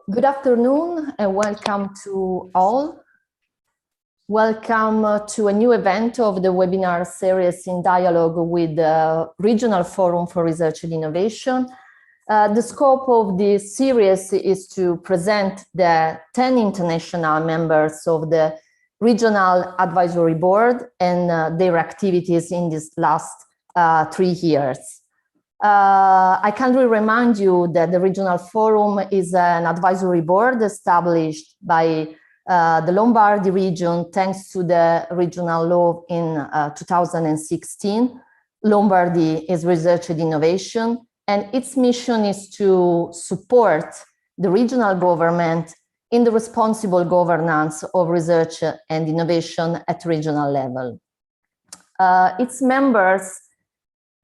Good afternoon and welcome to all. Welcome to a new event of the webinar series in dialogue with the Regional Forum for Research and Innovation. The scope of this series is to present the 10 international members of the Regional Advisory Board and their activities in these last 3 years. I kindly remind you that the Regional Forum is an advisory board established by the Lombardy region thanks to the regional law in 2016. Lombardy is research and innovation, and its mission is to support the regional government in the responsible governance of research and innovation at regional level. Its members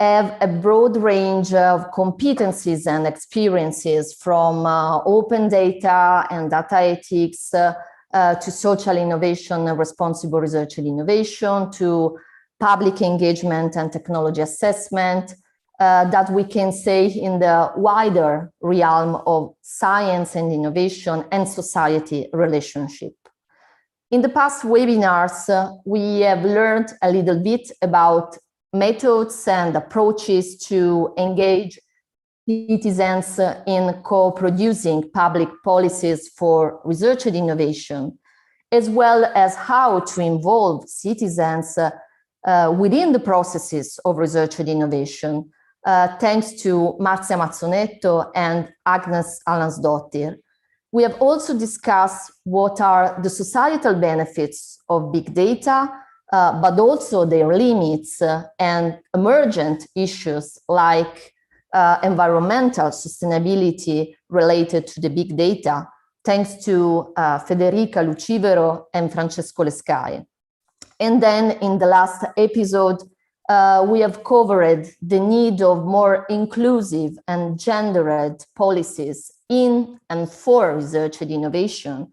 have a broad range of competencies and experiences from open data and data ethics to social innovation and responsible research and innovation, to public engagement and technology assessment, that we can say in the wider realm of science and innovation and society relationship. In the past webinars, we have learned a little bit about methods and approaches to engage citizens in co-producing public policies for research and innovation, as well as how to involve citizens within the processes of research and innovation, thanks to Marzia Mazzonetto and Agnes Allansdottir. We have also discussed what are the societal benefits of big data, but also their limits and emergent issues like environmental sustainability related to the big data, thanks to Federica Lucivero and Francesco Lescaie. And then in the last episode, we have covered the need of more inclusive and gendered policies in and for research and innovation,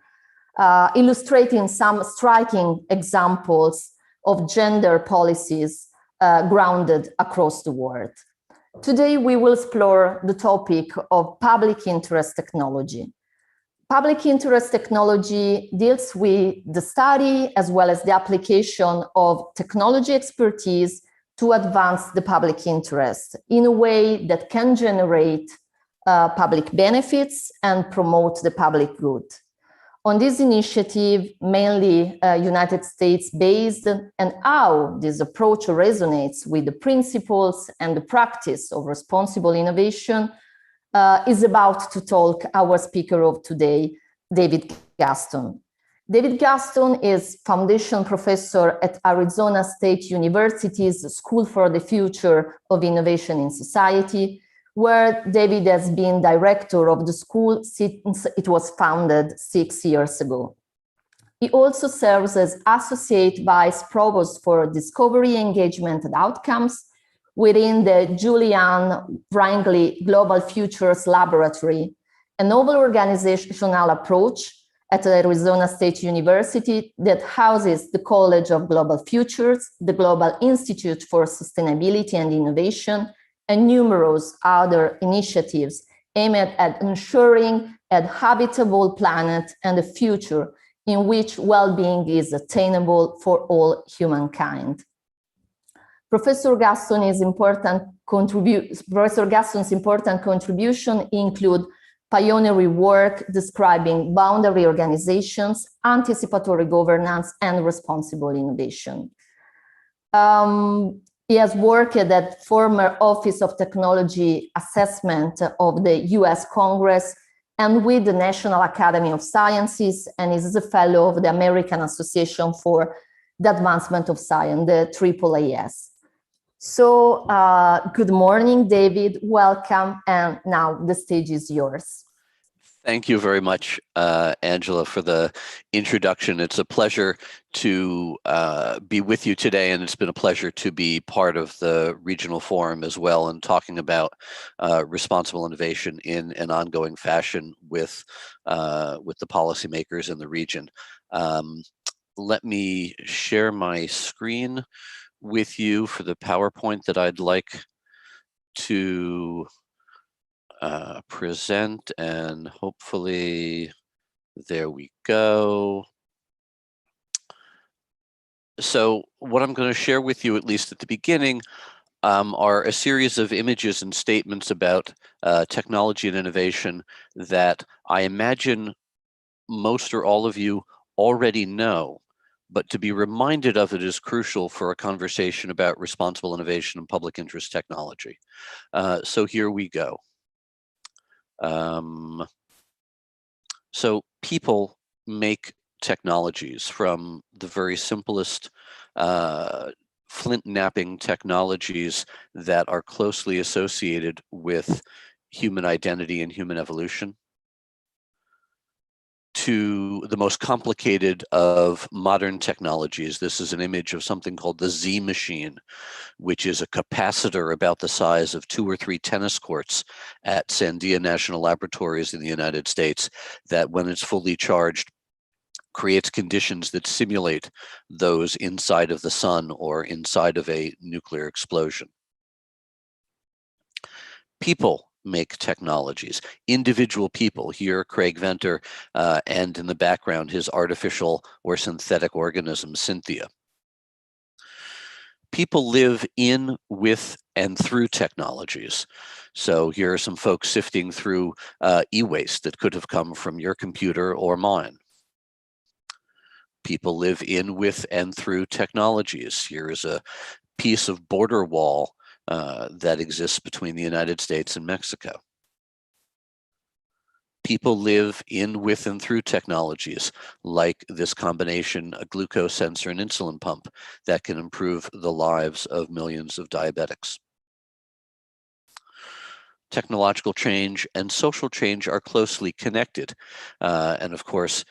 illustrating some striking examples of gender policies grounded across the world. Today, we will explore the topic of public interest technology. Public interest technology deals with the study as well as the application of technology expertise to advance the public interest in a way that can generate public benefits and promote the public good. On this initiative, mainly United States-based, and how this approach resonates with the principles and the practice of responsible innovation, is about to talk our speaker of today, David Guston. David Guston is foundation professor at Arizona State University's School for the Future of Innovation in Society, where David has been director of the school since it was founded 6 years ago. He also serves as associate vice provost for discovery, engagement, and outcomes within the Julian Wrangley Global Futures Laboratory, a novel organizational approach at Arizona State University that houses the College of Global Futures, the Global Institute for Sustainability and Innovation, and numerous other initiatives aimed at ensuring a habitable planet and a future in which well-being is attainable for all humankind. Professor Guston's important contribution include pioneering work describing boundary organizations, anticipatory governance, and responsible innovation. He has worked at former Office of Technology Assessment of the US Congress and with the National Academy of Sciences, and is a fellow of the American Association for the Advancement of Science, the AAAS. So good morning, David, welcome, and now the stage is yours. Thank you very much, Angela, for the introduction. It's a pleasure to be with you today, and it's been a pleasure to be part of the regional forum as well, and talking about responsible innovation in an ongoing fashion with the policymakers in the region. Let me share my screen with you for the PowerPoint that I'd like to present, and hopefully there we go. So what I'm going to share with you, at least at the beginning, are a series of images and statements about technology and innovation that I imagine most or all of you already know, but to be reminded of it is crucial for a conversation about responsible innovation and public interest technology. So here we go. So people make technologies, from the very simplest flint knapping technologies that are closely associated with human identity and human evolution, to the most complicated of modern technologies. This is an image of something called the Z machine, which is a capacitor about the size of 2 or 3 tennis courts at Sandia National Laboratories in the United States, that when it's fully charged, creates conditions that simulate those inside of the sun or inside of a nuclear explosion. People make technologies, individual people. Here, Craig Venter, and in the background, his artificial or synthetic organism, Cynthia. People live in, with, and through technologies. So here are some folks sifting through e-waste that could have come from your computer or mine. People live in, with, and through technologies. Here is a piece of border wall that exists between the United States and Mexico. People live in, with, and through technologies like this combination, a glucose sensor and insulin pump, that can improve the lives of millions of diabetics. Technological change and social change are closely connected. And of course,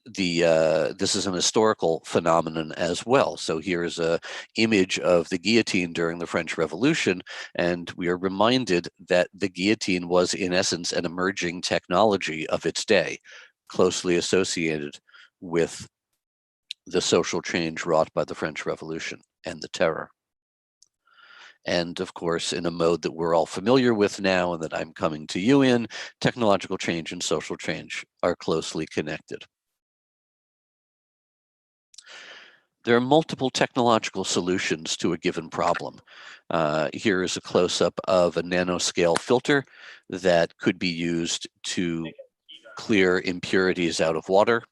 this is an historical phenomenon as well. So here's an image of the guillotine during the French Revolution, and we are reminded that the guillotine was, in essence, an emerging technology of its day, closely associated with the social change wrought by the French Revolution and the Terror. And of course, in a mode that we're all familiar with now and that I'm coming to you in, technological change and social change are closely connected. There are multiple technological solutions to a given problem. Here is a close-up of a nanoscale filter that could be used to clear impurities out of water.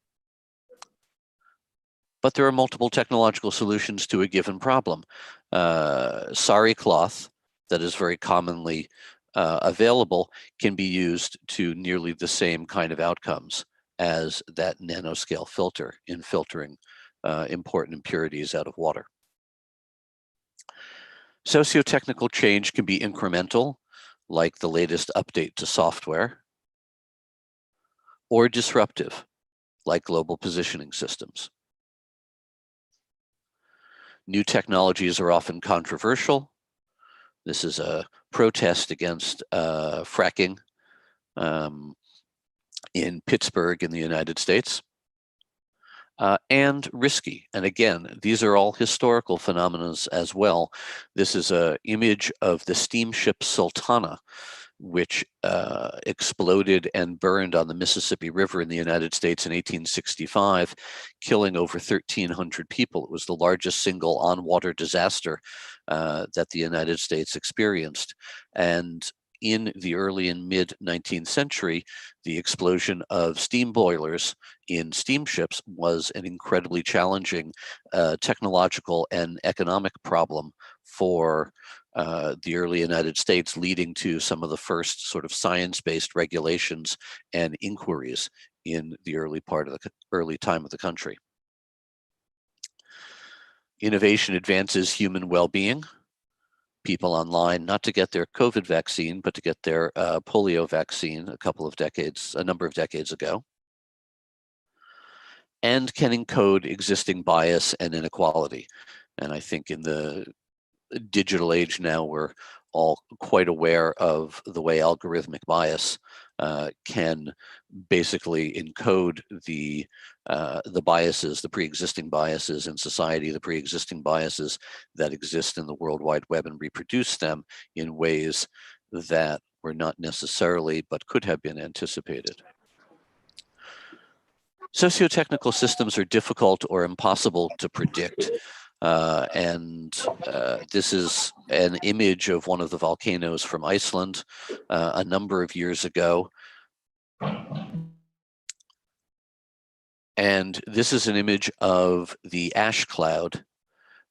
But there are multiple technological solutions to a given problem. Sari cloth, that is very commonly available, can be used to nearly the same kind of outcomes as that nanoscale filter in filtering important impurities out of water. Socio-technical change can be incremental, like the latest update to software, or disruptive, like global positioning systems. New technologies are often controversial. This is a protest against fracking in Pittsburgh in the United States, and risky. And again, these are all historical phenomena as well. This is an image of the steamship Sultana, which exploded and burned on the Mississippi River in the United States in 1865, killing over 1,300 people. It was the largest single on-water disaster that the United States experienced. And in the early and mid-19th century, the explosion of steam boilers in steamships was an incredibly challenging technological and economic problem for the early United States, leading to some of the first sort of science-based regulations and inquiries in the early time of the country. Innovation advances human well-being. People online, not to get their COVID vaccine, but to get their polio vaccine a number of decades ago, and can encode existing bias and inequality. And I think in the digital age now, we're all quite aware of the way algorithmic bias can basically encode the biases, the pre-existing biases in society, the pre-existing biases that exist in the World Wide Web, and reproduce them in ways that were not necessarily, but could have been anticipated. Socio-technical systems are difficult or impossible to predict. This is an image of one of the volcanoes from Iceland a number of years ago. And this is an image of the ash cloud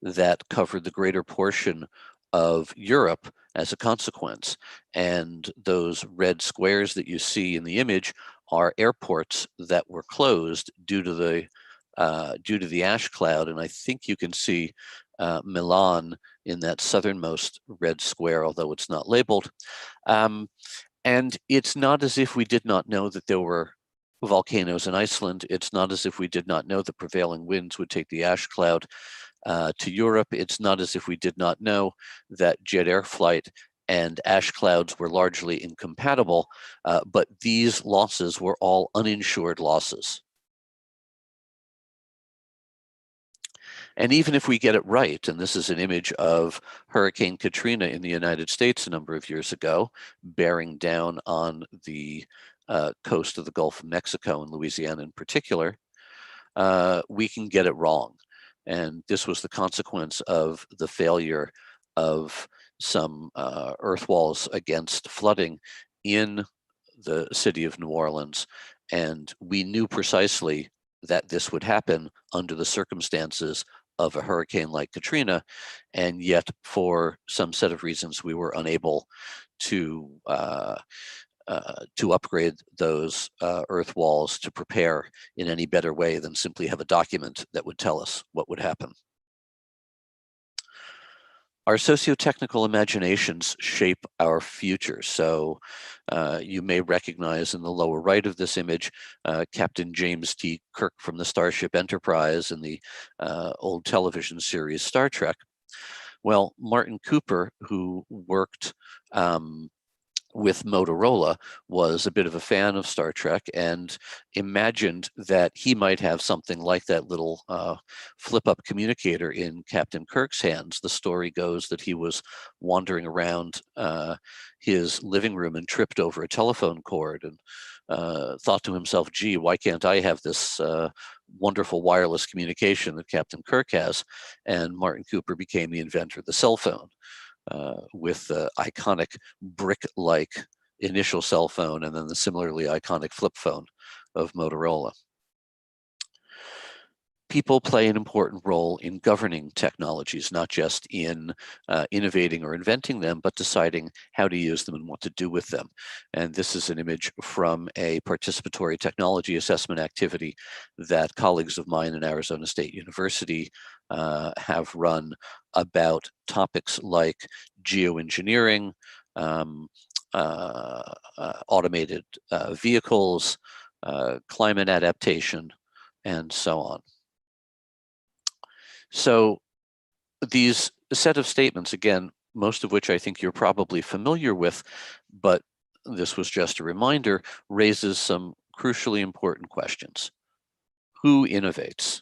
that covered the greater portion of Europe as a consequence. And those red squares that you see in the image are airports that were closed due to the ash cloud. And I think you can see Milan in that southernmost red square, although it's not labeled. And it's not as if we did not know that there were volcanoes in Iceland. It's not as if we did not know the prevailing winds would take the ash cloud to Europe. It's not as if we did not know that jet air flight and ash clouds were largely incompatible, but these losses were all uninsured losses. And even if we get it right, and this is an image of Hurricane Katrina in the United States a number of years ago, bearing down on the coast of the Gulf of Mexico and Louisiana in particular, we can get it wrong. And this was the consequence of the failure of some earth walls against flooding in the city of New Orleans. And we knew precisely that this would happen under the circumstances of a hurricane like Katrina. And yet, for some set of reasons, we were unable to upgrade those earth walls to prepare in any better way than simply have a document that would tell us what would happen. Our socio-technical imaginations shape our future. So you may recognize in the lower right of this image, Captain James T. Kirk from the Starship Enterprise in the old television series Star Trek. Well, Martin Cooper, who worked with Motorola, was a bit of a fan of Star Trek and imagined that he might have something like that little flip-up communicator in Captain Kirk's hands. The story goes that he was wandering around his living room and tripped over a telephone cord and thought to himself, gee, why can't I have this wonderful wireless communication that Captain Kirk has? And Martin Cooper became the inventor of the cell phone. With the iconic brick-like initial cell phone and then the similarly iconic flip phone of Motorola. People play an important role in governing technologies, not just in innovating or inventing them, but deciding how to use them and what to do with them. And this is an image from a participatory technology assessment activity that colleagues of mine in Arizona State University have run about topics like geoengineering, automated vehicles, climate adaptation, and so on. So these set of statements, again, most of which I think you're probably familiar with, but this was just a reminder, raises some crucially important questions. Who innovates?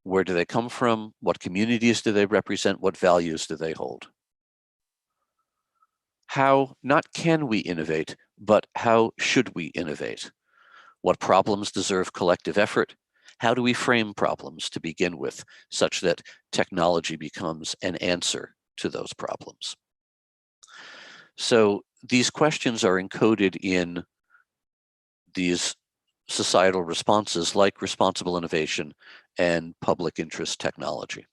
Where do they come from? What communities do they represent? What values do they hold? How, not can we innovate, but how should we innovate? What problems deserve collective effort? How do we frame problems to begin with, such that technology becomes an answer to those problems? So these questions are encoded in these societal responses like responsible innovation and public interest technology.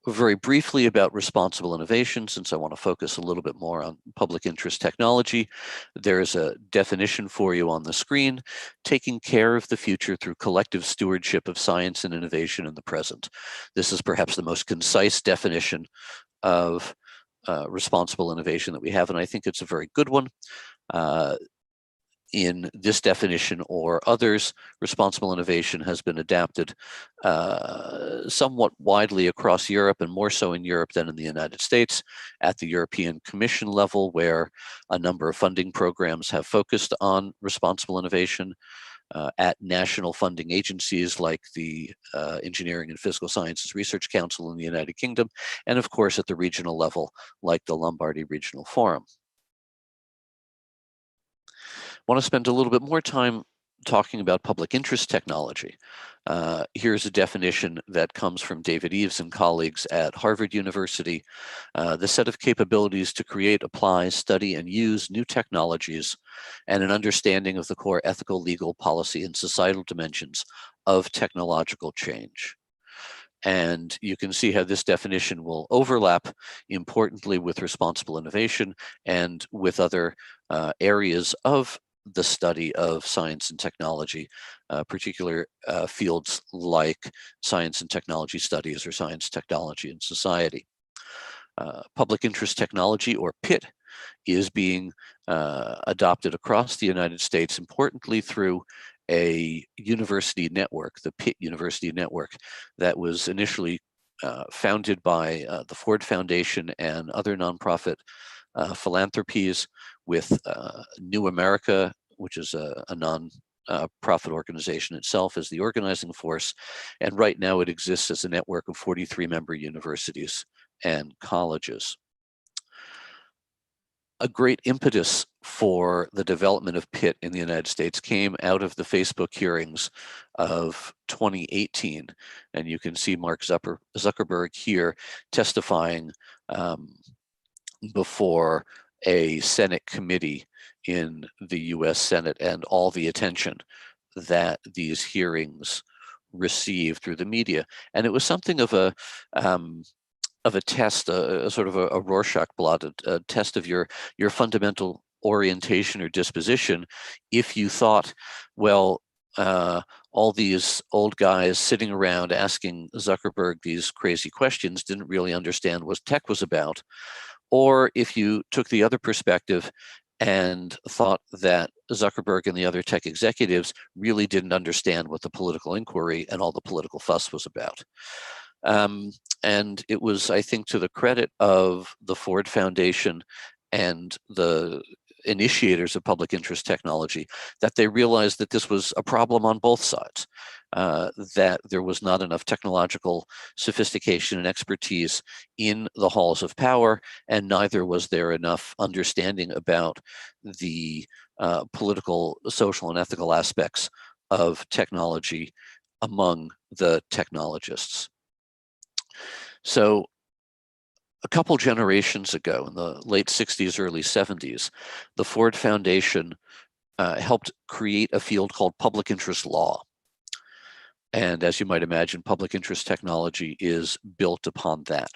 Very briefly about responsible innovation, since I want to focus a little bit more on public interest technology, there's a definition for you on the screen: taking care of the future through collective stewardship of science and innovation in the present. This is perhaps the most concise definition of responsible innovation that we have, and I think it's a very good one. In this definition or others, responsible innovation has been adapted somewhat widely across Europe, and more so in Europe than in the United States, at the European Commission level, where a number of funding programs have focused on responsible innovation. at national funding agencies like the Engineering and Physical Sciences Research Council in the United Kingdom, and of course at the regional level like the Lombardy Regional Forum. I want to spend a little bit more time talking about public interest technology. Here's a definition that comes from David Eves and colleagues at Harvard University. The set of capabilities to create, apply, study, and use new technologies and an understanding of the core ethical, legal, policy, and societal dimensions of technological change. And you can see how this definition will overlap importantly with responsible innovation and with other areas of the study of science and technology, particular fields like science and technology studies or science, technology, and society. Public interest technology, or PIT, is being adopted across the United States, importantly through a university network, the Pitt University Network, that was initially founded by the Ford Foundation and other nonprofit philanthropies, with New America, which is a non-profit organization itself, as the organizing force. And right now it exists as a network of 43 member universities and colleges. A great impetus for the development of PIT in the United States came out of the Facebook hearings of 2018. And you can see Mark Zuckerberg here testifying before a Senate committee in the US Senate, and all the attention that these hearings received through the media. And it was something of a test, a sort of a Rorschach blot, a test of your fundamental orientation or disposition. If you thought, well, all these old guys sitting around asking Zuckerberg these crazy questions didn't really understand what tech was about, or if you took the other perspective and thought that Zuckerberg and the other tech executives really didn't understand what the political inquiry and all the political fuss was about. And it was, I think, to the credit of the Ford Foundation and the initiators of public interest technology that they realized that this was a problem on both sides, that there was not enough technological sophistication and expertise in the halls of power, and neither was there enough understanding about the political, social, and ethical aspects of technology among the technologists. So a couple generations ago, in the late 60s, early 70s, the Ford Foundation helped create a field called public interest law. And as you might imagine, public interest technology is built upon that.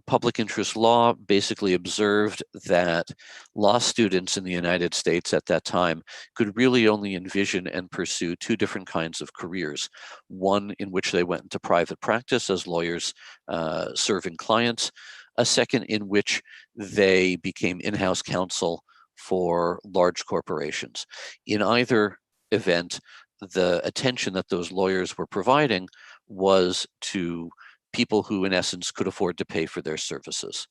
Public interest law basically observed that law students in the United States at that time could really only envision and pursue two different kinds of careers. One in which they went into private practice as lawyers serving clients, a second in which they became in-house counsel for large corporations. In either event, the attention that those lawyers were providing was to people who, in essence, could afford to pay for their services.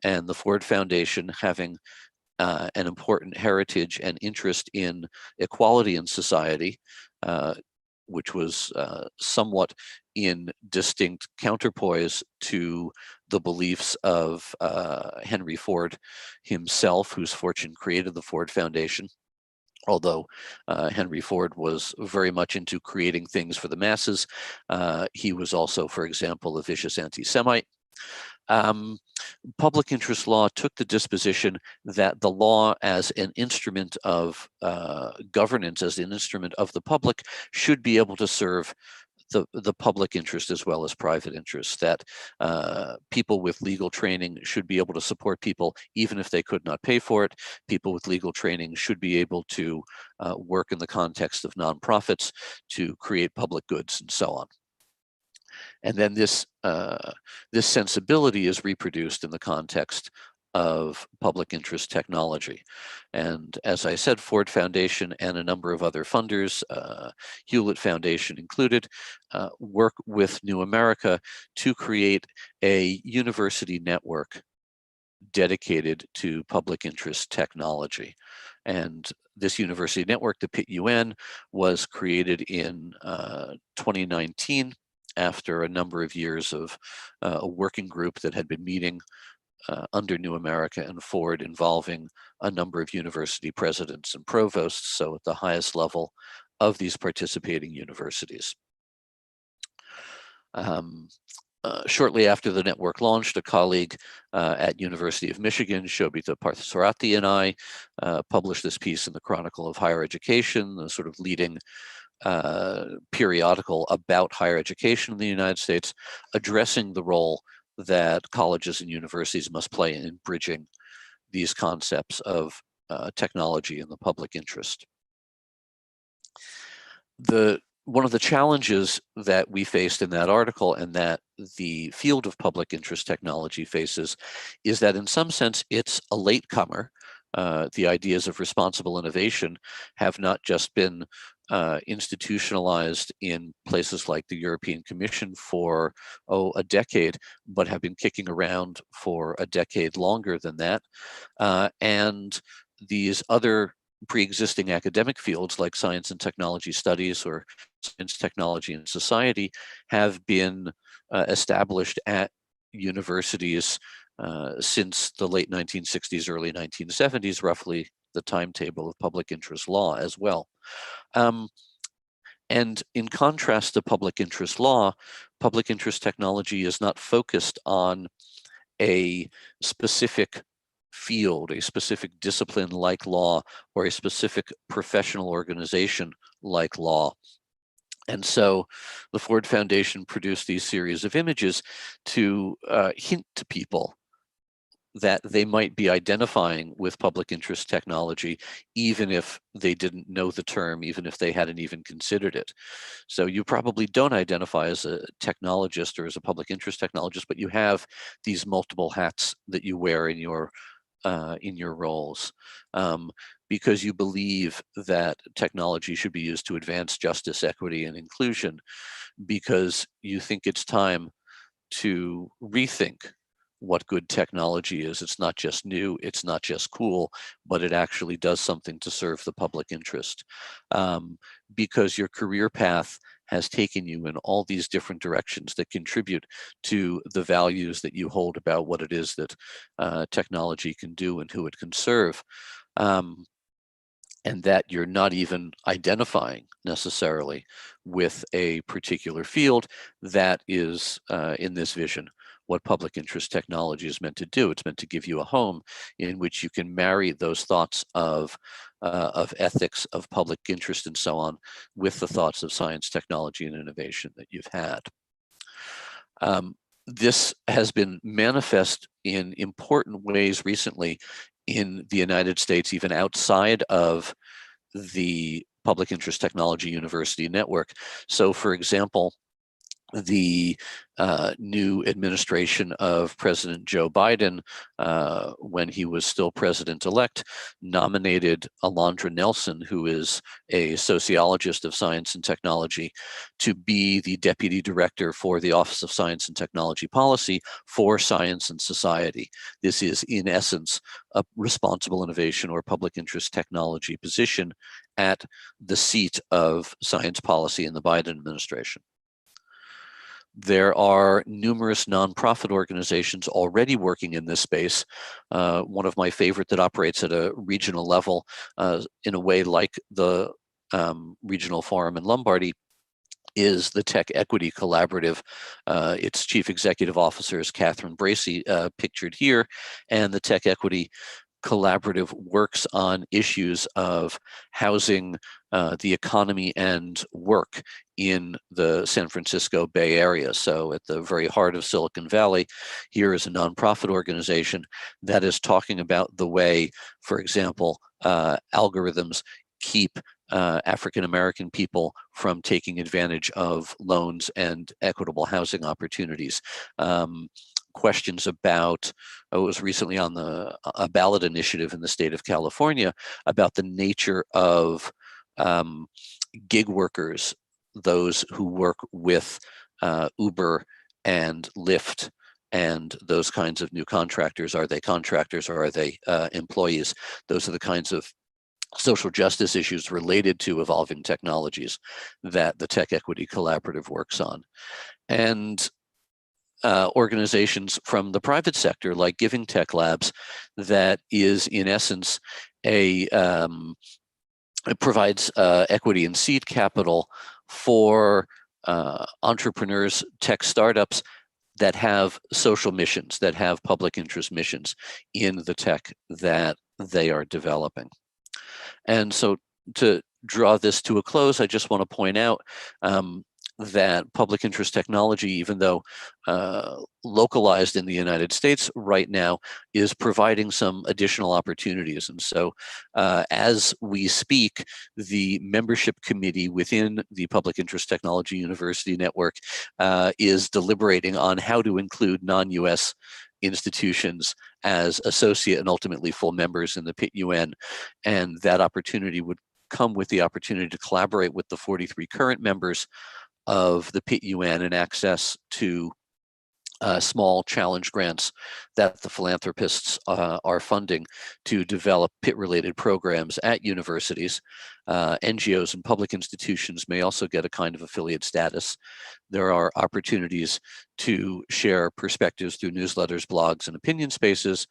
And the Ford Foundation, having an important heritage and interest in equality in society, which was somewhat in distinct counterpoise to the beliefs of Henry Ford himself, whose fortune created the Ford Foundation. Although Henry Ford was very much into creating things for the masses, he was also, for example, a vicious anti-Semite. Public interest law took the disposition that the law as an instrument of governance, as an instrument of the public, should be able to serve the public interest as well as private interests, that people with legal training should be able to support people even if they could not pay for it. People with legal training should be able to work in the context of nonprofits to create public goods and so on. And then this sensibility is reproduced in the context of public interest technology. And as I said, Ford Foundation and a number of other funders, Hewlett Foundation included, work with New America to create a university network dedicated to public interest technology. And this university network, the PIT UN, was created in 2019 after a number of years of a working group that had been meeting under New America and Ford, involving a number of university presidents and provosts, so at the highest level of these participating universities. Shortly after the network launched, a colleague at University of Michigan, Shobita Parthasarathi, and I published this piece in the Chronicle of Higher Education, the sort of leading periodical about higher education in the United States, addressing the role that colleges and universities must play in bridging these concepts of technology and the public interest. One of the challenges that we faced in that article, and that the field of public interest technology faces, is that in some sense it's a latecomer. The ideas of responsible innovation have not just been institutionalized in places like the European Commission for, a decade, but have been kicking around for a decade longer than that. And these other pre-existing academic fields like science and technology studies or science, technology, and society have been established at universities since the late 1960s, early 1970s, roughly the timetable of public interest law as well. And in contrast to public interest law, public interest technology is not focused on a specific field, a specific discipline like law, or a specific professional organization like law. And so the Ford Foundation produced these series of images to hint to people that they might be identifying with public interest technology, even if they didn't know the term, even if they hadn't even considered it. So you probably don't identify as a technologist or as a public interest technologist, but you have these multiple hats that you wear in your roles, because you believe that technology should be used to advance justice, equity, and inclusion, because you think it's time to rethink what good technology is. It's not just new, it's not just cool, but it actually does something to serve the public interest. Because your career path has taken you in all these different directions that contribute to the values that you hold about what it is that technology can do and who it can serve. And that you're not even identifying necessarily with a particular field. That is, in this vision, what public interest technology is meant to do. It's meant to give you a home in which you can marry those thoughts of ethics, of public interest, and so on, with the thoughts of science, technology, and innovation that you've had. This has been manifest in important ways recently in the United States, even outside of the Public Interest Technology University Network. So, for example, the new administration of President Joe Biden, when he was still president-elect, nominated Alondra Nelson, who is a sociologist of science and technology, to be the deputy director for the Office of Science and Technology Policy for Science and Society. This is, in essence, a responsible innovation or public interest technology position at the seat of science policy in the Biden administration. There are numerous nonprofit organizations already working in this space. One of my favorite that operates at a regional level, in a way like the Regional Forum in Lombardy, is the Tech Equity Collaborative. Its chief executive officer is Catherine Bracey, pictured here, and the Tech Equity Collaborative works on issues of housing, the economy, and work in the San Francisco Bay Area. So at the very heart of Silicon Valley, here is a nonprofit organization that is talking about the way, for example, algorithms keep African-American people from taking advantage of loans and equitable housing opportunities. Questions about, it was recently on a ballot initiative in the state of California about the nature of gig workers, those who work with Uber and Lyft and those kinds of new contractors. Are they contractors or are they employees? Those are the kinds of social justice issues related to evolving technologies that the Tech Equity Collaborative works on. And organizations from the private sector like Giving Tech Labs, that is in essence it provides equity and seed capital for entrepreneurs, tech startups that have social missions, that have public interest missions in the tech that they are developing. And so to draw this to a close, I just want to point out that public interest technology, even though localized in the United States right now, is providing some additional opportunities. And so as we speak, the membership committee within the Public Interest Technology University Network is deliberating on how to include non-US institutions as associate and ultimately full members in the PIT-UN. And that opportunity would come with the opportunity to collaborate with the 43 current members of the PIT-UN and access to small challenge grants that the philanthropists are funding to develop PIT-related programs at universities. NGOs and public institutions may also get a kind of affiliate status. There are opportunities to share perspectives through newsletters, blogs, and opinion spaces.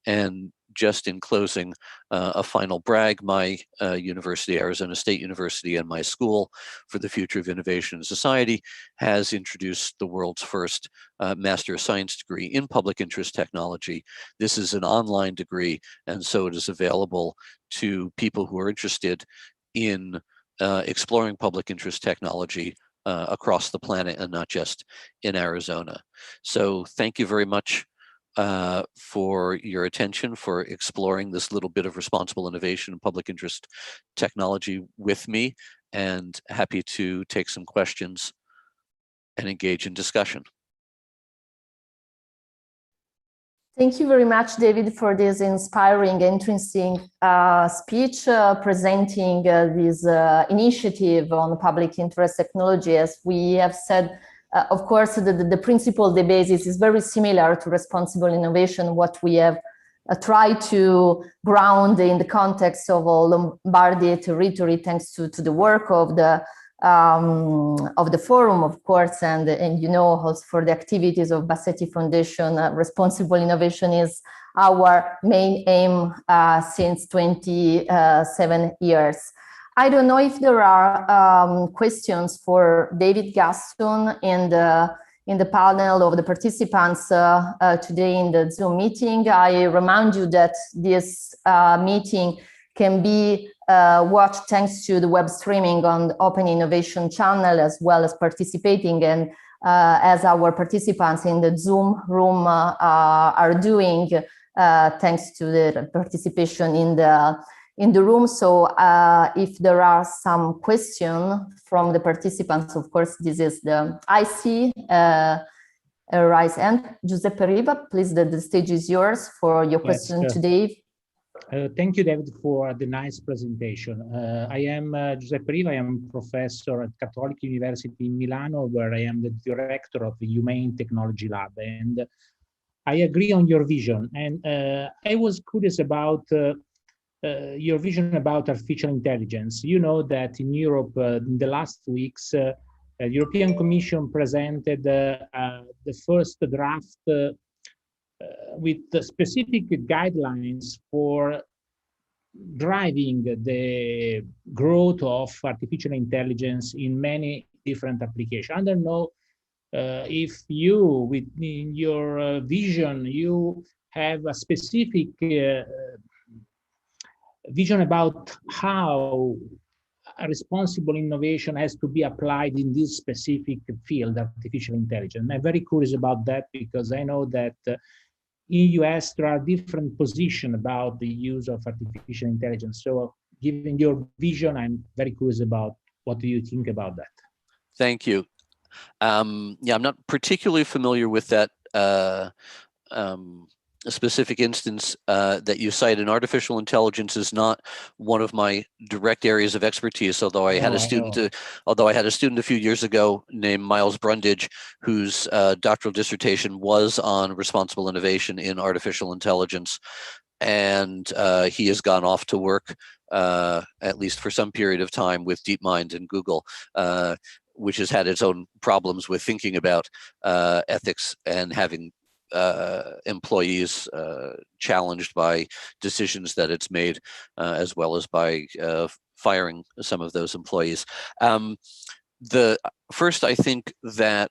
And just in closing, a final brag, my university, Arizona State University, and my school for the Future of Innovation and Society has introduced the world's first Master of Science degree in public interest technology. This is an online degree, and so it is available to people who are interested in exploring public interest technology across the planet and not just in Arizona. So thank you very much for your attention, for exploring this little bit of responsible innovation and public interest technology with me, and happy to take some questions and engage in discussion. Thank you very much, David, for this inspiring, interesting speech presenting this initiative on public interest technology. As we have said, of course, the principle, the basis is very similar to responsible innovation, what we have tried to ground in the context of Lombardy territory, thanks to the work of the forum, of course, and you know, also for the activities of Bassetti Foundation. Responsible innovation is our main aim since 27 years. I don't know if there are questions for David Guston in the panel of the participants today in the Zoom meeting. I remind you that this meeting can be watched thanks to the web streaming on the Open Innovation channel, as well as participating, and as our participants in the Zoom room are doing, thanks to the participation in the room. So if there are some questions from the participants, of course, this is I see a raise hand. Giuseppe Riva, please, the stage is yours for your question today. Thank you, David, for the nice presentation. I am Giuseppe Riva. I am professor at Catholic University in Milano, where I am the director of the Humane Technology Lab. And I agree on your vision. And I was curious about your vision about artificial intelligence. You know that in Europe, in the last weeks, the European Commission presented the first draft with the specific guidelines for driving the growth of artificial intelligence in many different applications. I don't know if you, within your vision, you have a specific vision about how a responsible innovation has to be applied in this specific field, artificial intelligence. I'm very curious about that, because I know that in US, there are different positions about the use of artificial intelligence. So given your vision, I'm very curious about what do you think about that? Thank you. Yeah, I'm not particularly familiar with that specific instance that you cite, and artificial intelligence is not one of my direct areas of expertise, although I had a student a few years ago named Miles Brundage, whose doctoral dissertation was on responsible innovation in artificial intelligence. And he has gone off to work at least for some period of time, with DeepMind and Google, which has had its own problems with thinking about ethics and having employees challenged by decisions that it's made, as well as by firing some of those employees. First, I think that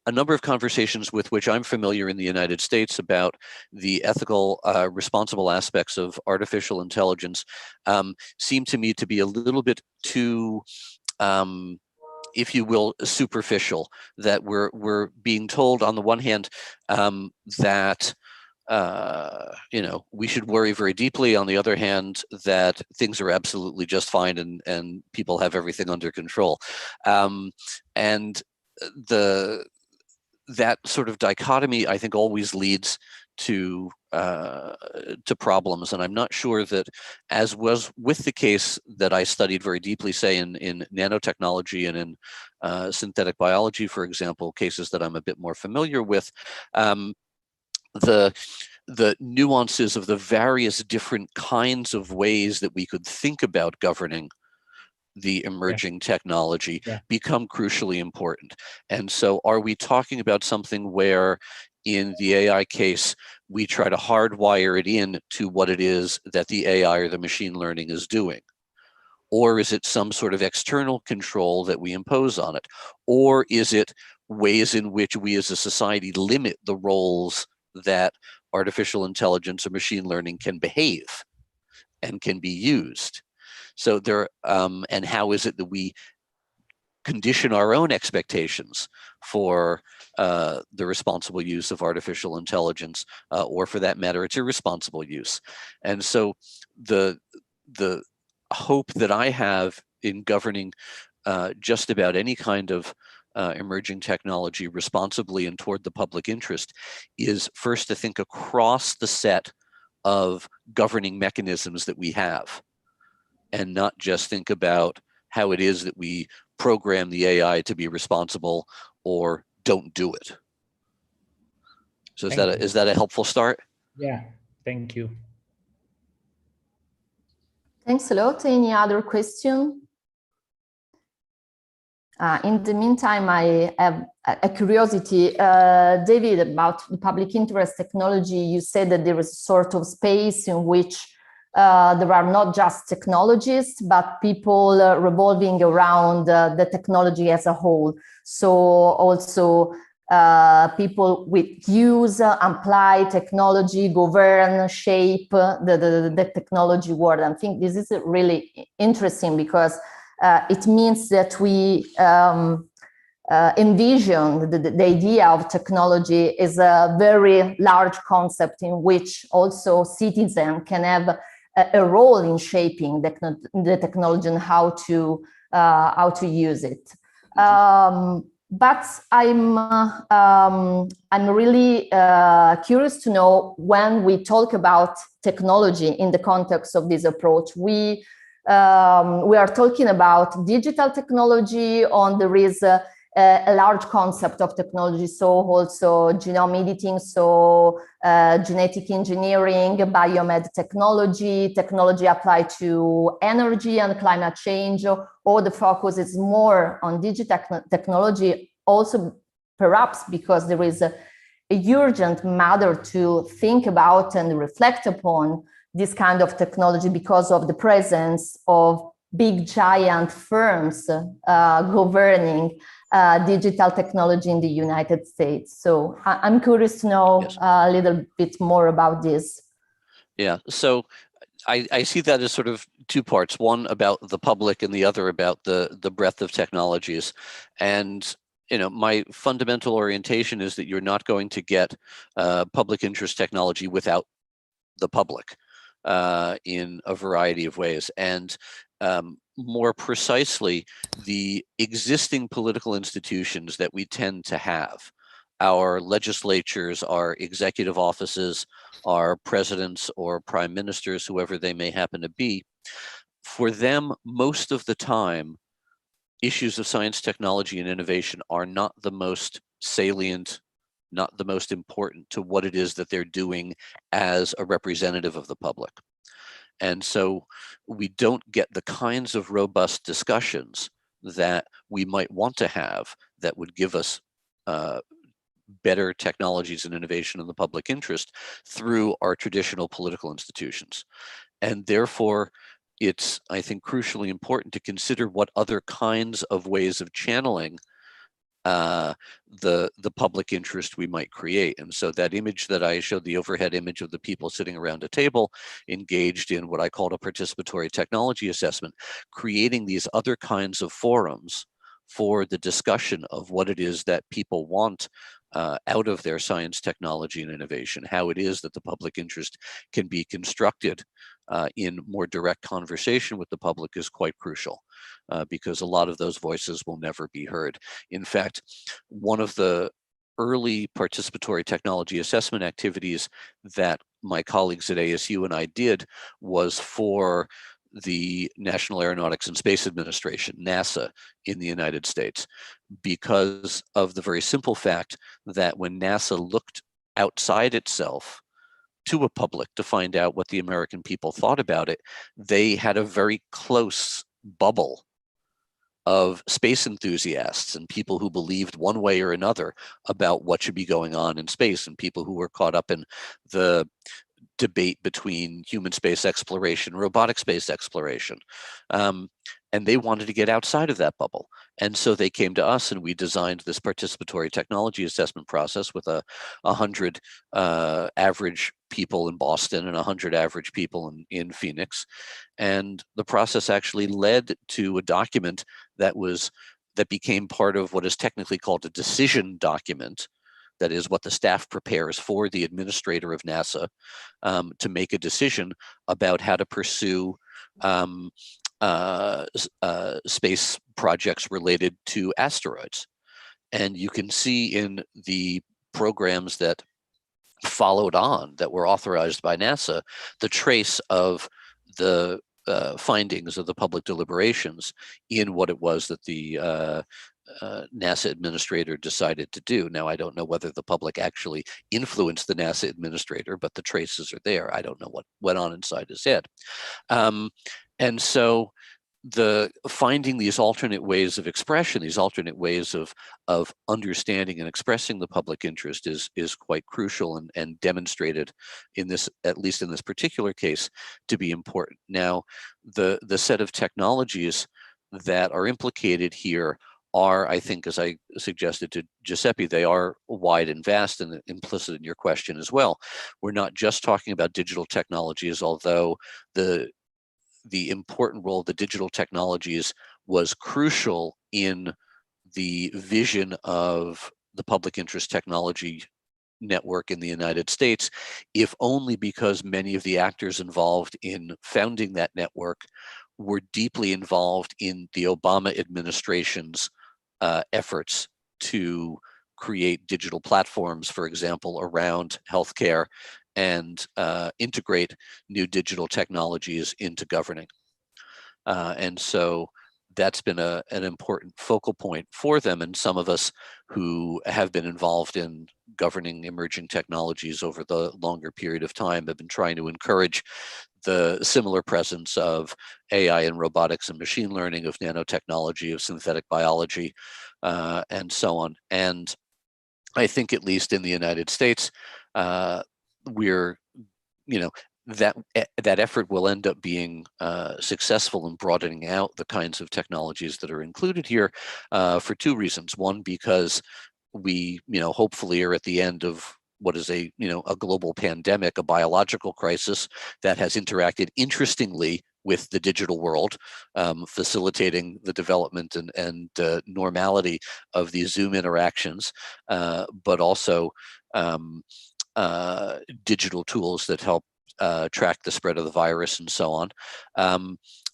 a number of conversations with which I'm familiar in the United States about the ethical, responsible aspects of artificial intelligence seem to me to be a little bit too, if you will, superficial. That we're being told on the one hand that we should worry very deeply. On the other hand, that things are absolutely just fine and people have everything under control. And that sort of dichotomy, I think, always leads to problems. And I'm not sure that, as was with the case that I studied very deeply, say in nanotechnology and in synthetic biology, for example, cases that I'm a bit more familiar with, the nuances of the various different kinds of ways that we could think about governing the emerging technology become crucially important. And so are we talking about something where, in the AI case, we try to hardwire it in to what it is that the AI or the machine learning is doing? Or is it some sort of external control that we impose on it? Or is it ways in which we as a society limit the roles that artificial intelligence or machine learning can behave and can be used? So and how is it that we condition our own expectations for the responsible use of artificial intelligence, or for that matter, its irresponsible use? And so the hope that I have in governing just about any kind of emerging technology responsibly and toward the public interest is first to think across the set of governing mechanisms that we have, and not just think about how it is that we program the AI to be responsible or don't do it. So is that a helpful start? Yeah, thank you. Thanks a lot. Any other question? In the meantime, I have a curiosity, David, about the public interest technology. You said that there is a sort of space in which there are not just technologists, but people revolving around the technology as a whole. So also people with use, apply technology, govern, shape the technology world. I think this is really interesting because it means that we envision the idea of technology is a very large concept in which also citizens can have a role in shaping the technology and how to use it. But I'm really curious to know, when we talk about technology in the context of this approach, we are talking about digital technology, or there is a large concept of technology, so also genome editing, so genetic engineering, biomed technology, technology applied to energy and climate change, or the focus is more on digital technology, also perhaps because there is a urgent matter to think about and reflect upon this kind of technology because of the presence of big giant firms governing digital technology in the United States. So I'm curious to know a little bit more about this. Yeah, so I see that as sort of two parts, one about the public and the other about the breadth of technologies. And my fundamental orientation is that you're not going to get public interest technology without the public in a variety of ways. And more precisely, the existing political institutions that we tend to have, our legislatures, our executive offices, our presidents or prime ministers, whoever they may happen to be, for them, most of the time, issues of science, technology, and innovation are not the most salient, not the most important to what it is that they're doing as a representative of the public. And so we don't get the kinds of robust discussions that we might want to have that would give us better technologies and innovation in the public interest through our traditional political institutions. And therefore, it's, I think, crucially important to consider what other kinds of ways of channeling the public interest we might create. And so that image that I showed, the overhead image of the people sitting around a table engaged in what I called a participatory technology assessment, creating these other kinds of forums for the discussion of what it is that people want out of their science, technology, and innovation, how it is that the public interest can be constructed in more direct conversation with the public is quite crucial, because a lot of those voices will never be heard. In fact, one of the early participatory technology assessment activities that my colleagues at ASU and I did was for the National Aeronautics and Space Administration, NASA, in the United States, because of the very simple fact that when NASA looked outside itself to a public to find out what the American people thought about it, they had a very close bubble of space enthusiasts and people who believed one way or another about what should be going on in space, and people who were caught up in the debate between human space exploration, robotic space exploration. And they wanted to get outside of that bubble. And so they came to us and we designed this participatory technology assessment process with 100 average people in Boston and 100 average people in Phoenix. And the process actually led to a document that became part of what is technically called a decision document. That is what the staff prepares for the administrator of NASA to make a decision about how to pursue space projects related to asteroids. And you can see in the programs that followed on that were authorized by NASA, the trace of the findings of the public deliberations in what it was that the NASA administrator decided to do. Now, I don't know whether the public actually influenced the NASA administrator, but the traces are there. I don't know what went on inside his head. And so the finding these alternate ways of expression, these alternate ways of understanding and expressing the public interest is quite crucial and demonstrated in this, at least in this particular case, to be important. Now, the set of technologies that are implicated here are, I think, as I suggested to Giuseppe, they are wide and vast and implicit in your question as well. We're not just talking about digital technologies, although the important role of the digital technologies was crucial in the vision of the public interest technology network in the United States, if only because many of the actors involved in founding that network were deeply involved in the Obama administration's efforts to create digital platforms, for example, around healthcare and integrate new digital technologies into governing. And so that's been an important focal point for them. And some of us who have been involved in governing emerging technologies over the longer period of time have been trying to encourage the similar presence of AI and robotics and machine learning, of nanotechnology, of synthetic biology, and so on. And I think, at least in the United States, we're, that effort will end up being successful in broadening out the kinds of technologies that are included here for two reasons. One, because we, hopefully are at the end of what is a global pandemic, a biological crisis that has interacted interestingly with the digital world, facilitating the development and normality of these Zoom interactions, but also digital tools that help track the spread of the virus and so on.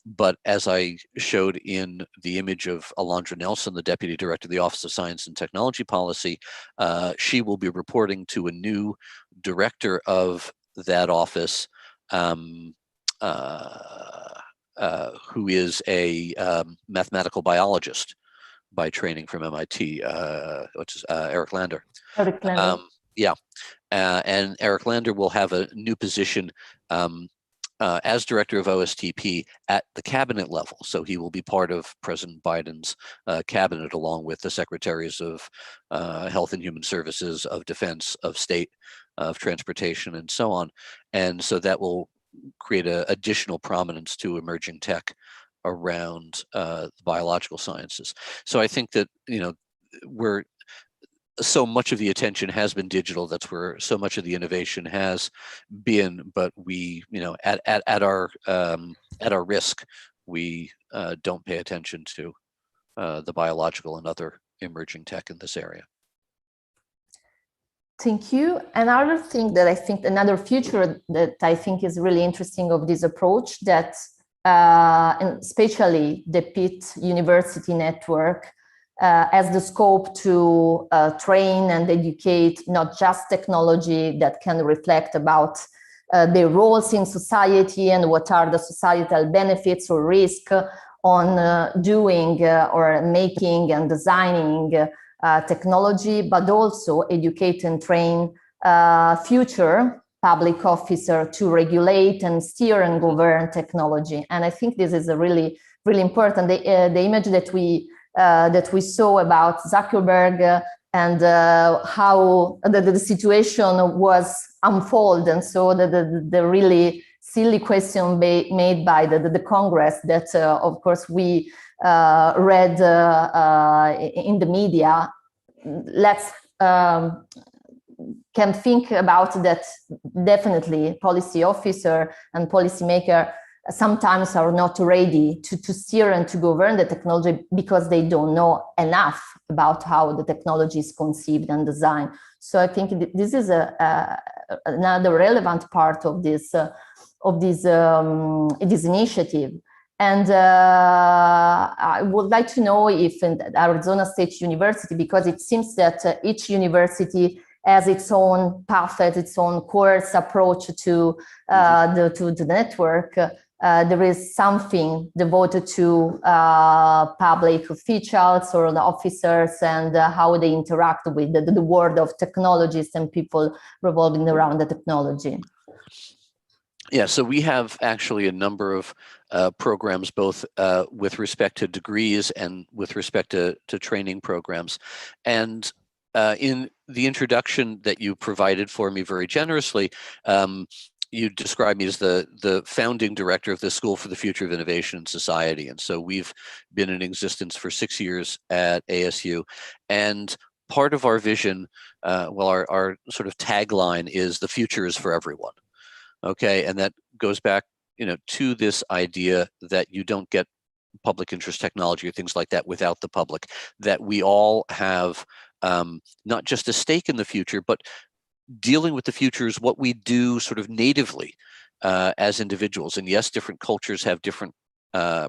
But as I showed in the image of Alondra Nelson, the Deputy Director of the Office of Science and Technology Policy, she will be reporting to a new director of that office, who is a mathematical biologist by training from MIT, which is Eric Lander. Eric Lander. Yeah. And Eric Lander will have a new position as director of OSTP at the cabinet level. So he will be part of President Biden's cabinet, along with the secretaries of Health and Human Services, of Defense, of State, of Transportation, and so on. And so that will create additional prominence to emerging tech around the biological sciences. So I think that, so much of the attention has been digital. That's where so much of the innovation has been. But we, at our risk, we don't pay attention to the biological and other emerging tech in this area. Thank you. Another thing that I think, another feature that I think is really interesting of this approach, that especially the Pitt University network has the scope to train and educate not just technology that can reflect about their roles in society and what are the societal benefits or risk on doing or making and designing technology, but also educate and train future public officer to regulate and steer and govern technology. And I think this is a really, really important. The image that we saw about Zuckerberg and how the situation was unfold, and so the really silly question made by the Congress that, of course, we read in the media. Let's can think about that. Definitely, policy officer and policymaker sometimes are not ready to steer and to govern the technology because they don't know enough about how the technology is conceived and designed. So I think this is another relevant part of this initiative. And I would like to know if in Arizona State University, because it seems that each university has its own path, its own course approach to the network. There is something devoted to public officials or the officers and how they interact with the world of technologists and people revolving around the technology. Yeah, so we have actually a number of programs, both with respect to degrees and with respect to training programs. And in the introduction that you provided for me very generously, you described me as the founding director of the School for the Future of Innovation and Society. And so we've been in existence for 6 years at ASU. And part of our vision, our sort of tagline is "the future is for everyone." Okay, and that goes back, to this idea that you don't get public interest technology or things like that without the public, that we all have not just a stake in the future, but dealing with the future is what we do sort of natively as individuals. And yes, different cultures have different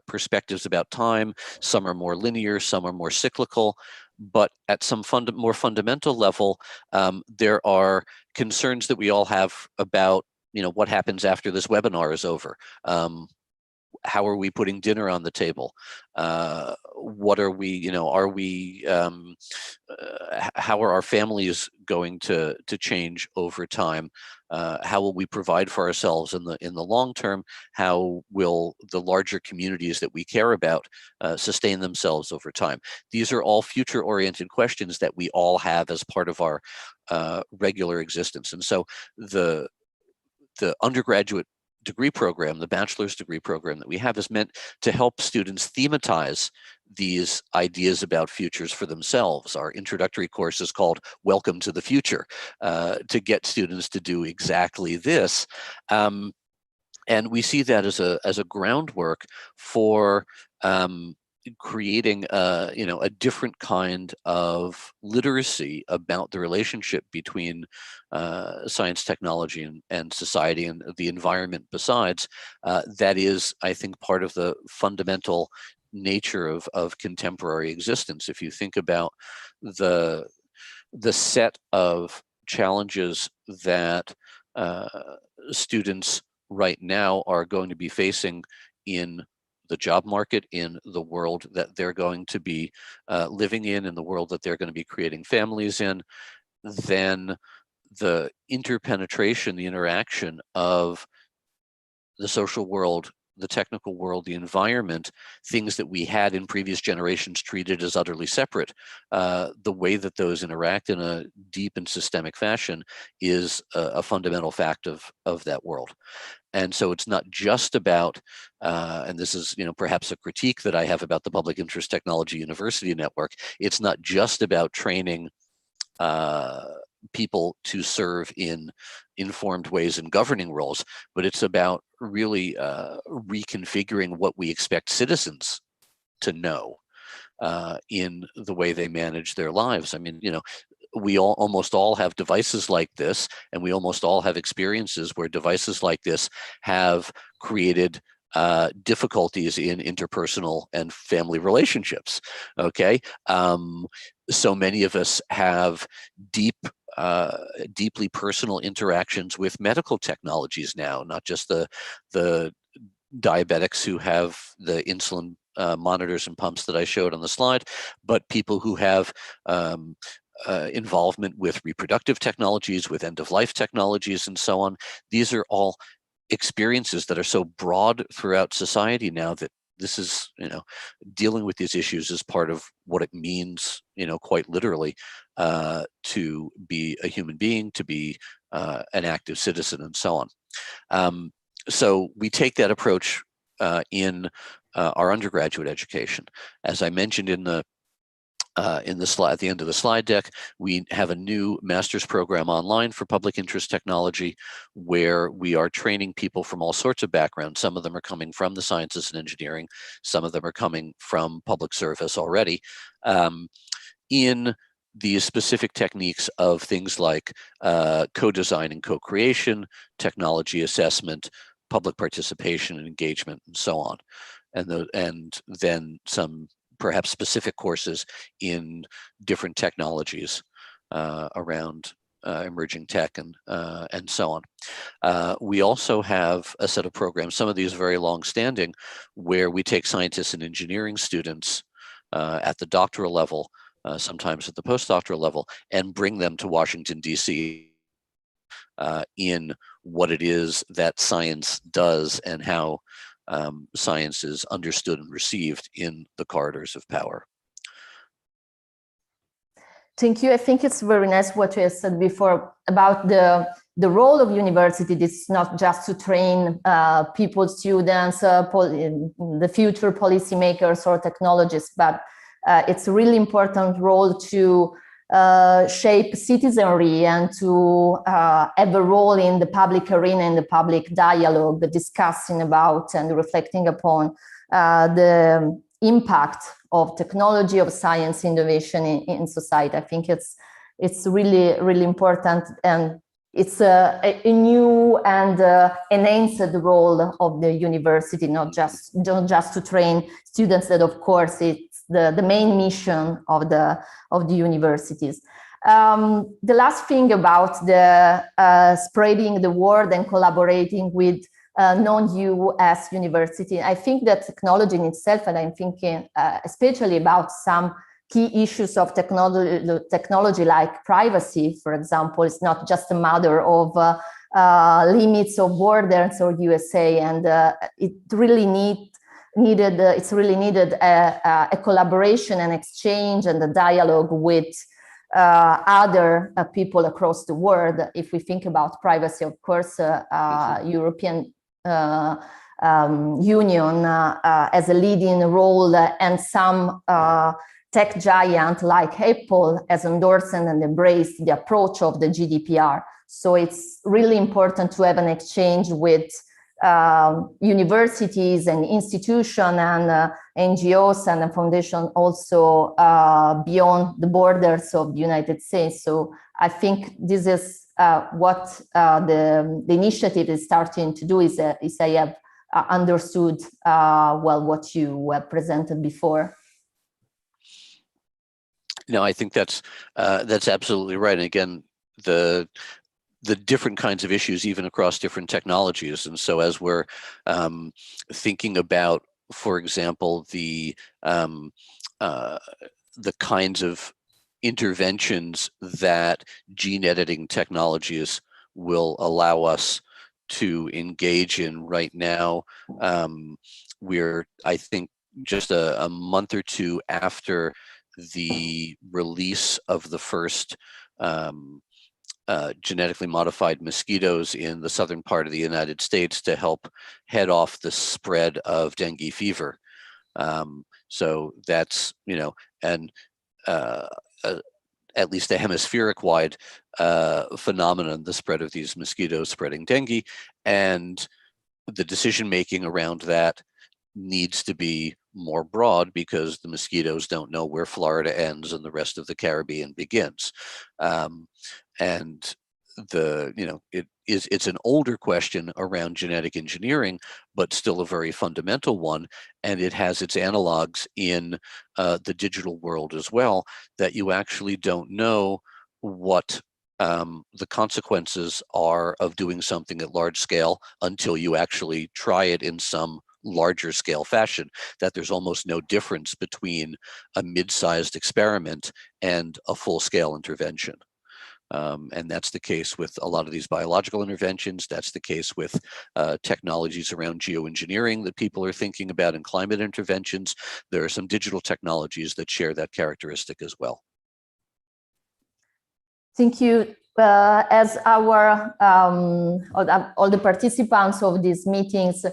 perspectives about time. Some are more linear, some are more cyclical, but at some more fundamental level, there are concerns that we all have about what happens after this webinar is over. How are we putting dinner on the table? What are we, how are our families going to change over time? How will we provide for ourselves in the long term? How will the larger communities that we care about sustain themselves over time? These are all future-oriented questions that we all have as part of our regular existence. And so the undergraduate degree program, the bachelor's degree program that we have, is meant to help students thematize these ideas about futures for themselves. Our introductory course is called Welcome to the Future, to get students to do exactly this. And we see that as a groundwork for creating a different kind of literacy about the relationship between science, technology, and society, and the environment besides. That is, I think, part of the fundamental nature of contemporary existence. If you think about the set of challenges that students right now are going to be facing in the job market, in the world that they're going to be living in the world that they're going to be creating families in, then the interpenetration, the interaction of the social world, the technical world, the environment, things that we had in previous generations treated as utterly separate, the way that those interact in a deep and systemic fashion is a fundamental fact of that world. And so it's not just about, and this is, perhaps a critique that I have about the Public Interest Technology University Network, it's not just about training people to serve in informed ways in governing roles, but it's about really reconfiguring what we expect citizens to know in the way they manage their lives. I mean, we almost all have devices like this, and we almost all have experiences where devices like this have created difficulties in interpersonal and family relationships. Okay, so many of us have deeply personal interactions with medical technologies now, not just the diabetics who have the insulin monitors and pumps that I showed on the slide, but people who have involvement with reproductive technologies, with end-of-life technologies, and so on. These are all experiences that are so broad throughout society now that this is, dealing with these issues is part of what it means, quite literally, to be a human being, to be an active citizen, and so on. So we take that approach in our undergraduate education. As I mentioned in the slide, at the end of the slide deck, we have a new master's program online for public interest technology, where we are training people from all sorts of backgrounds. Some of them are coming from the sciences and engineering. Some of them are coming from public service already, in these specific techniques of things like co-design and co-creation, technology assessment, public participation and engagement, and so on. And then some perhaps specific courses in different technologies around emerging tech and so on. We also have a set of programs, some of these very long-standing, where we take scientists and engineering students at the doctoral level, sometimes at the postdoctoral level, and bring them to Washington, D.C. In what it is that science does and how science is understood and received in the corridors of power. Thank you. I think it's very nice what you said before about the role of university. It's not just to train people, students, the future policymakers or technologists, but it's a really important role to shape citizenry and to have a role in the public arena, in the public dialogue, discussing about and reflecting upon the impact of technology, of science, innovation in society. I think it's really, really important, and it's a new and enhanced role of the university, not just to train students. That, of course, it's the main mission of the universities. The last thing about the spreading the word and collaborating with non-US university, I think that technology in itself, and I'm thinking especially about some key issues of technology like privacy, for example, it's not just a matter of limits of borders or USA, and it really needed a collaboration and exchange and a dialogue with other people across the world. If we think about privacy, of course, European Union as a leading role, and some tech giant like Apple has endorsed and embraced the approach of the GDPR. So it's really important to have an exchange with universities and institutions and NGOs and foundations also beyond the borders of the United States. So I think this is what the initiative is starting to do, is I have understood well what you presented before. No, I think that's absolutely right. And again, the different kinds of issues, even across different technologies. And so as we're thinking about, for example, the kinds of interventions that gene editing technologies will allow us to engage in right now. We're, I think, just a month or two after the release of the first genetically modified mosquitoes in the southern part of the United States to help head off the spread of dengue fever. So that's, and at least a hemispheric-wide phenomenon, the spread of these mosquitoes spreading dengue, and the decision-making around that needs to be more broad because the mosquitoes don't know where Florida ends and the rest of the Caribbean begins. And it's an older question around genetic engineering, but still a very fundamental one, and it has its analogs in the digital world as well, that you actually don't know what the consequences are of doing something at large scale until you actually try it in some larger scale fashion, that there's almost no difference between a mid-sized experiment and a full-scale intervention. And that's the case with a lot of these biological interventions. That's the case with technologies around geoengineering that people are thinking about in climate interventions. There are some digital technologies that share that characteristic as well. Thank you. As our all the participants of these meetings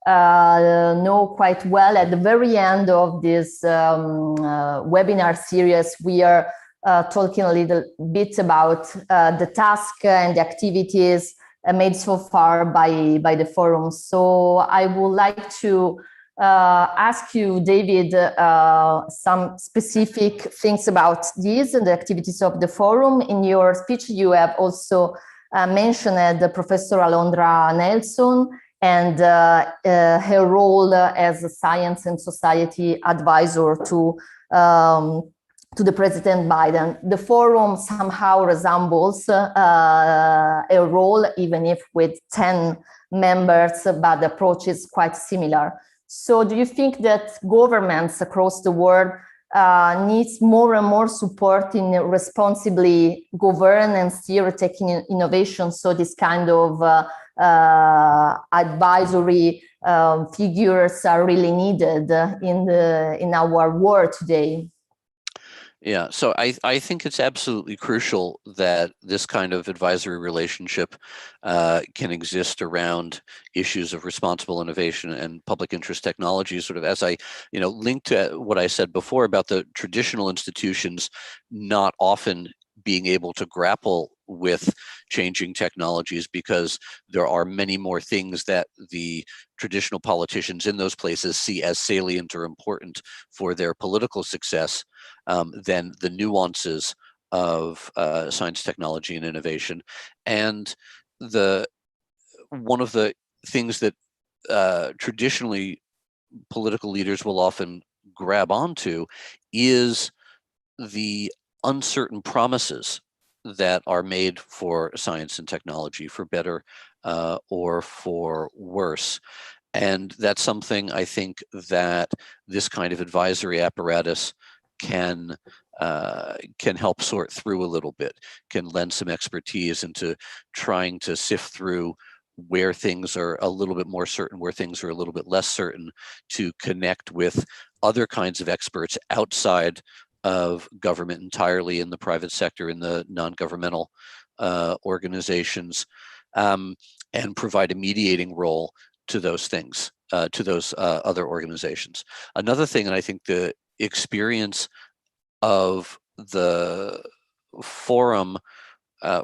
know quite well, at the very end of this webinar series, we are talking a little bit about the task and the activities made so far by the forum. So I would like to ask you, David, some specific things about these and the activities of the forum. In your speech, you have also mentioned Professor Alondra Nelson and her role as a science and society advisor to the President Biden. The forum somehow resembles a role, even if with 10 members, but the approach is quite similar. So do you think that governments across the world needs more and more support in responsibly govern and steer taking innovation? So this kind of advisory figures are really needed in our world today. Yeah, so I think it's absolutely crucial that this kind of advisory relationship can exist around issues of responsible innovation and public interest technology, sort of as I, linked to what I said before about the traditional institutions not often being able to grapple with changing technologies because there are many more things that the traditional politicians in those places see as salient or important for their political success than the nuances of science, technology, and innovation. And one of the things that traditionally political leaders will often grab onto is the uncertain promises that are made for science and technology, for better or for worse. And that's something I think that this kind of advisory apparatus can help sort through a little bit, can lend some expertise into trying to sift through where things are a little bit more certain, where things are a little bit less certain, to connect with other kinds of experts outside of government entirely, in the private sector, in the non-governmental organizations, and provide a mediating role to those things, to those other organizations. Another thing, and I think the experience of the forum,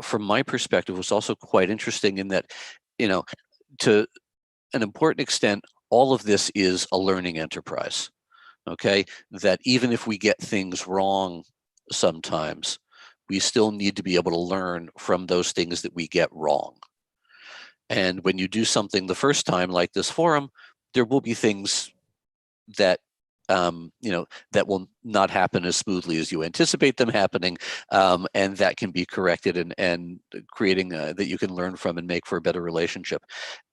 from my perspective, was also quite interesting in that, to an important extent, all of this is a learning enterprise. Okay, that even if we get things wrong sometimes, we still need to be able to learn from those things that we get wrong. And when you do something the first time, like this forum, there will be things that that will not happen as smoothly as you anticipate them happening, and that can be corrected and creating that you can learn from and make for a better relationship.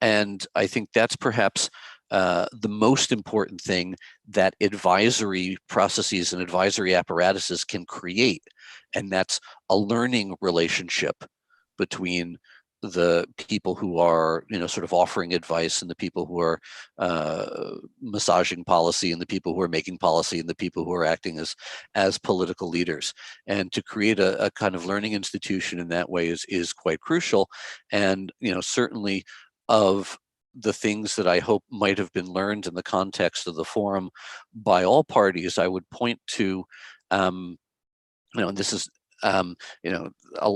And I think that's perhaps the most important thing that advisory processes and advisory apparatuses can create, and that's a learning relationship between the people who are, sort of offering advice, and the people who are massaging policy, and the people who are making policy, and the people who are acting as political leaders. And to create a kind of learning institution in that way is quite crucial. And certainly of the things that I hope might have been learned in the context of the forum by all parties, I would point to, and this is, a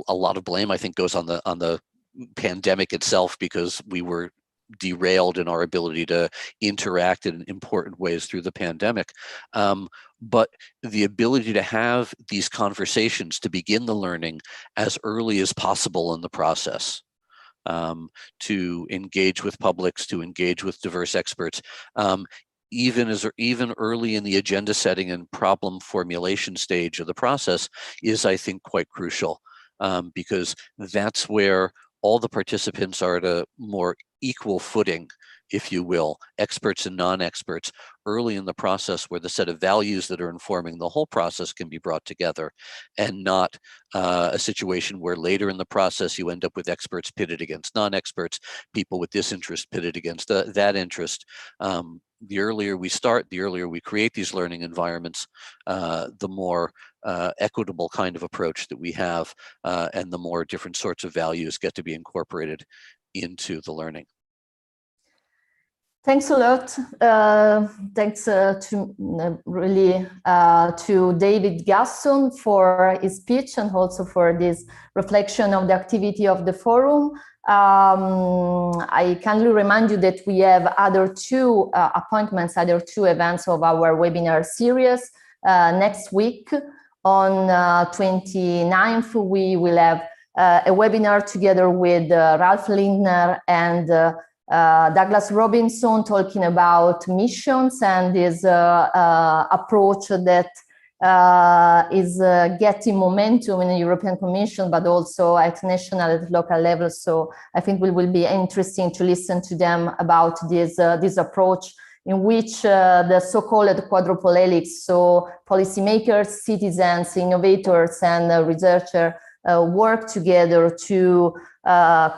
lot of blame, I think, goes on the pandemic itself, because we were derailed in our ability to interact in important ways through the pandemic. But the ability to have these conversations, to begin the learning as early as possible in the process, to engage with publics, to engage with diverse experts, even early in the agenda setting and problem formulation stage of the process is, I think, quite crucial, because that's where all the participants are at a more equal footing, if you will, experts and non-experts, early in the process, where the set of values that are informing the whole process can be brought together, and not a situation where later in the process you end up with experts pitted against non-experts, people with this interest pitted against that interest. The earlier we start, the earlier we create these learning environments, the more equitable kind of approach that we have, and the more different sorts of values get to be incorporated into the learning. Thanks a lot. Thanks really to David Guston for his speech, and also for this reflection of the activity of the forum. I kindly remind you that we have other two appointments, other two events of our webinar series. Next week, on 29th, we will have a webinar together with Ralph Lindner and Douglas Robinson, talking about missions and this approach that is getting momentum in the European Commission, but also at national and local level. So I think it will be interesting to listen to them about this approach, in which the so-called quadruple helix, so policymakers, citizens, innovators, and researchers work together to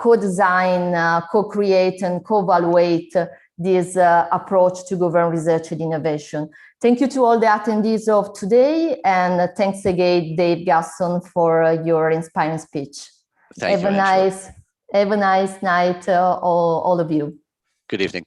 co-design, co-create, and co-evaluate this approach to govern research and innovation. Thank you to all the attendees of today, and thanks again, Dave Guston, for your inspiring speech. Thank you, Angela. Have a nice night, all of you. Good evening.